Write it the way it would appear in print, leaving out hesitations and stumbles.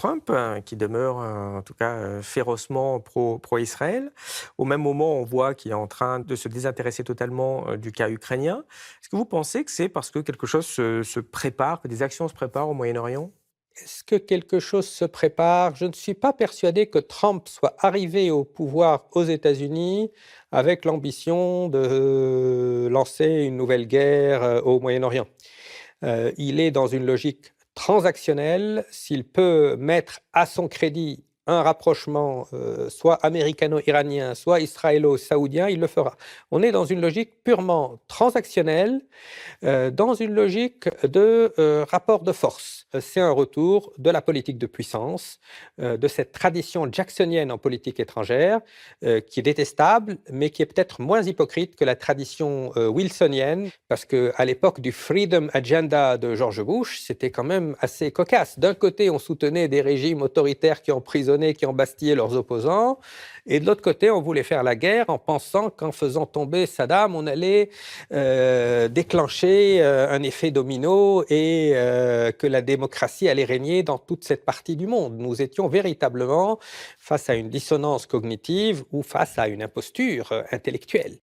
Trump, qui demeure, en tout cas, férocement pro-Israël. Au même moment, on voit qu'il est en train de se désintéresser totalement, du cas ukrainien. Est-ce que vous pensez que c'est parce que quelque chose se prépare, que des actions se préparent au Moyen-Orient? Est-ce que quelque chose se prépare? Je ne suis pas persuadé que Trump soit arrivé au pouvoir aux États-Unis avec l'ambition de lancer une nouvelle guerre, au Moyen-Orient. Il est dans une logique transactionnelle. S'il peut mettre à son crédit un rapprochement, soit américano-iranien, soit israélo-saoudien, il le fera. On est dans une logique purement transactionnelle, dans une logique de rapport de force. C'est un retour de la politique de puissance, de cette tradition jacksonienne en politique étrangère, qui est détestable, mais qui est peut-être moins hypocrite que la tradition wilsonienne, parce qu'à l'époque du Freedom Agenda de George Bush, c'était quand même assez cocasse. D'un côté, on soutenait des régimes autoritaires qui emprisonnaient, qui embastillaient leurs opposants, et de l'autre côté, on voulait faire la guerre en pensant qu'en faisant tomber Saddam, on allait déclencher un effet domino et que la démocratie allait régner dans toute cette partie du monde. Nous étions véritablement face à une dissonance cognitive ou face à une imposture intellectuelle.